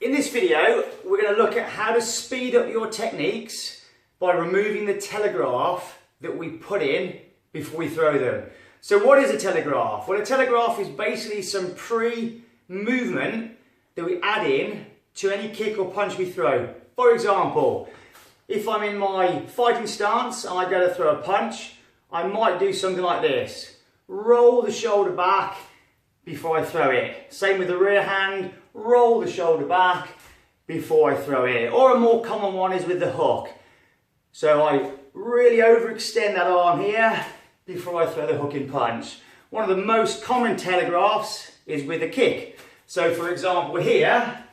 In this video, we're going to look at how to speed up your techniques by removing the telegraph that we put in before we throw them. So what is a telegraph? Well, a telegraph is basically some pre-movement that we add in to any kick or punch we throw. For example, if I'm in my fighting stance and I go to throw a punch, I might do something like this. Roll the shoulder back before I throw it. Same with the rear hand, roll the shoulder back before I throw it. Or a more common one is with the hook. So I really overextend that arm here before I throw the hooking punch. One of the most common telegraphs is with a kick. So for example here,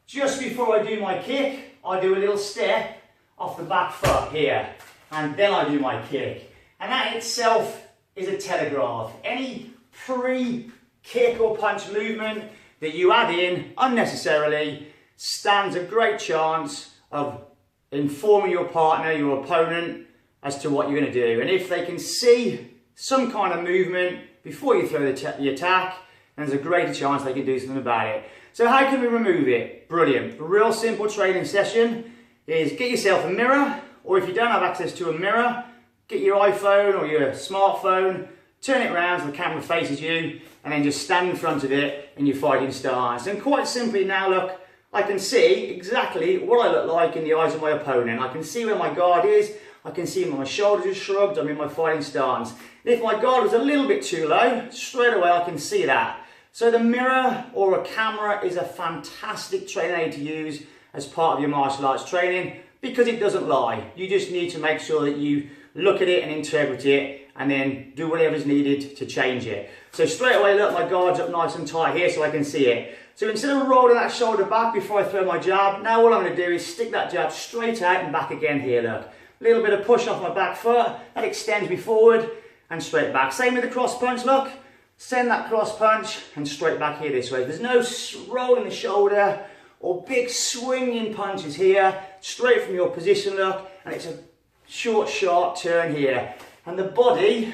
just before I do my kick, I do a little step off the back foot here, and then I do my kick. And that itself is a telegraph. Any pre-kick or punch movement that you add in unnecessarily stands a great chance of informing your partner, your opponent, as to what you're going to do. And if they can see some kind of movement before you throw the attack, then there's a greater chance they can do something about it. So how can we remove it? Brilliant. A real simple training session is get yourself a mirror, or if you don't have access to a mirror, get your iPhone or your smartphone, turn it around so the camera faces you, and then just stand in front of it in your fighting stance. And quite simply now, look, I can see exactly what I look like in the eyes of my opponent. I can see where my guard is, I can see when my shoulders are shrugged, I'm in my fighting stance. And if my guard was a little bit too low, straight away I can see that. So the mirror or a camera is a fantastic training aid to use as part of your martial arts training because it doesn't lie. You just need to make sure that you look at it and interpret it and then do whatever's needed to change it. So straight away, look, my guard's up nice and tight here so I can see it. So instead of rolling that shoulder back before I throw my jab, now all I'm going to do is stick that jab straight out and back again here, look. A little bit of push off my back foot, that extends me forward and straight back. Same with the cross punch, look. Send that cross punch and straight back here this way. There's no rolling the shoulder or big swinging punches here. Straight from your position, look, and it's a short, sharp turn here. And the body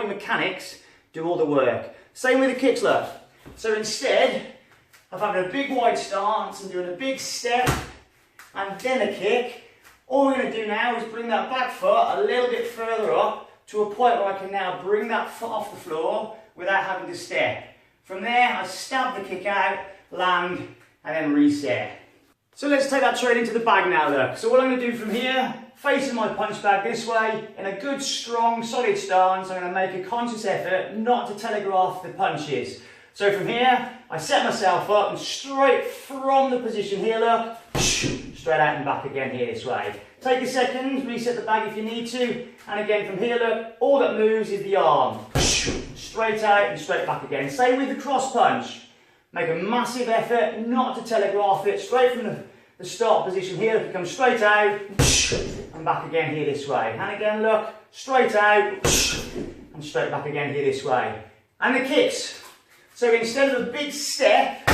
mechanics do all the work. Same with the kicks, look. So instead of having a big wide stance and doing a big step and then a kick, all we're going to do now is bring that back foot a little bit further up to a point where I can now bring that foot off the floor without having to step. From there, I stab the kick out, land, and then reset. So let's take that training to the bag now, look. So what I'm going to do from here, facing my punch bag this way, in a good, strong, solid stance, I'm going to make a conscious effort not to telegraph the punches. So from here, I set myself up and straight from the position here, look, straight out and back again here this way. Take a second, reset the bag if you need to, and again from here, look, all that moves is the arm. Straight out and straight back again. Same with the cross punch. Make a massive effort not to telegraph it, straight from the start position here, look, come straight out, and back again here this way. And again, look, straight out, and straight back again here this way. And the kicks. So instead of a big step,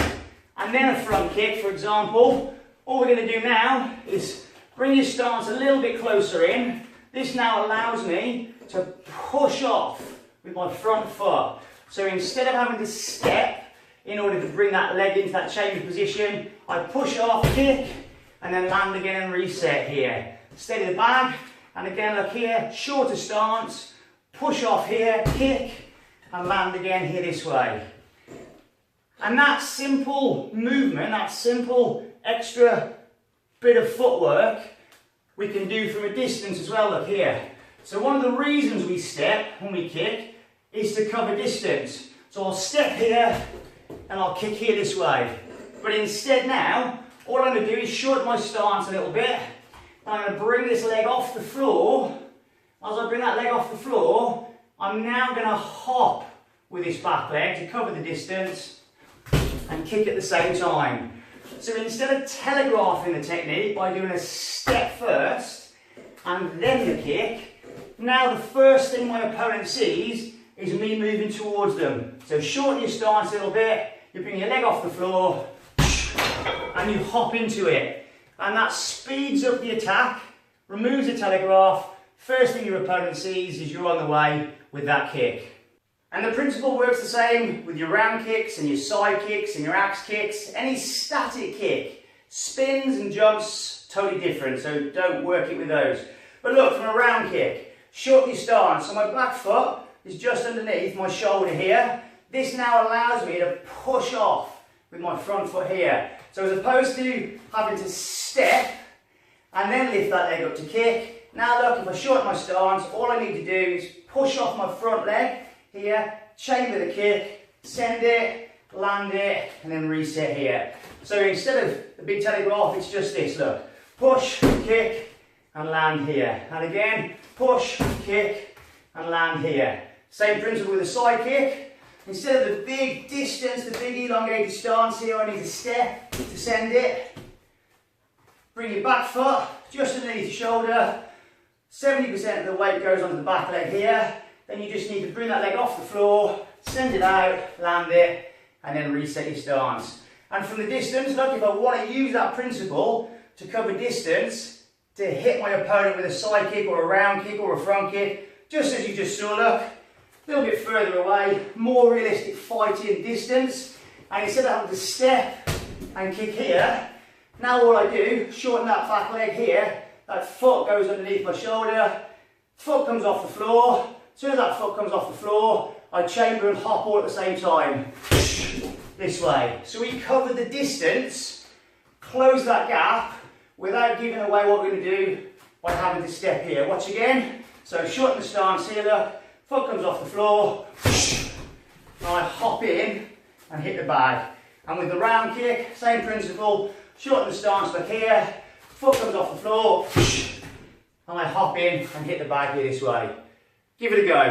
and then a front kick, for example, all we're going to do now is bring your stance a little bit closer in. This now allows me to push off with my front foot. So instead of having to step in order to bring that leg into that chamber position, I push off, kick, and then land again and reset here. Steady the bag, and again look here, shorter stance, push off here, kick, and land again here this way. And that simple movement, that simple extra bit of footwork, we can do from a distance as well, look here. So one of the reasons we step when we kick is to cover distance. So I'll step here and I'll kick here this way. But instead now, all I'm going to do is shorten my stance a little bit. I'm going to bring this leg off the floor. As I bring that leg off the floor, I'm now going to hop with this back leg to cover the distance and kick at the same time. So instead of telegraphing the technique by doing a step first and then the kick, now the first thing my opponent sees is me moving towards them. So shorten your stance a little bit, you bring your leg off the floor and you hop into it. And that speeds up the attack, removes the telegraph. First thing your opponent sees is you're on the way with that kick. And the principle works the same with your round kicks and your side kicks and your axe kicks. Any static kick, spins and jumps, totally different, so don't work it with those. But look, from a round kick, shorten your stance. So my back foot is just underneath my shoulder here. This now allows me to push off with my front foot here. So as opposed to having to step and then lift that leg up to kick, now look, if I shorten my stance, all I need to do is push off my front leg here, chamber the kick, send it, land it, and then reset here. So instead of the big telegraph, it's just this, look. Push, kick, and land here. And again, push, kick, and land here. Same principle with a side kick. Instead of the big distance, the big elongated stance here, I need to step to send it. Bring your back foot just underneath your shoulder. 70% of the weight goes onto the back leg here. Then you just need to bring that leg off the floor, send it out, land it, and then reset your stance. And from the distance, look, if I want to use that principle to cover distance, to hit my opponent with a side kick or a round kick or a front kick, just as you just saw, look, a little bit further away, more realistic fighting distance. And instead of having to step and kick here, now all I do, shorten that back leg here, that foot goes underneath my shoulder, foot comes off the floor. As soon as that foot comes off the floor, I chamber and hop all at the same time. This way. So we cover the distance, close that gap, without giving away what we're going to do by having to step here. Watch again. So shorten the stance here, look. Foot comes off the floor. And I hop in and hit the bag. And with the round kick, same principle. Shorten the stance back here. Foot comes off the floor. And I hop in and hit the bag here this way. Give it a go.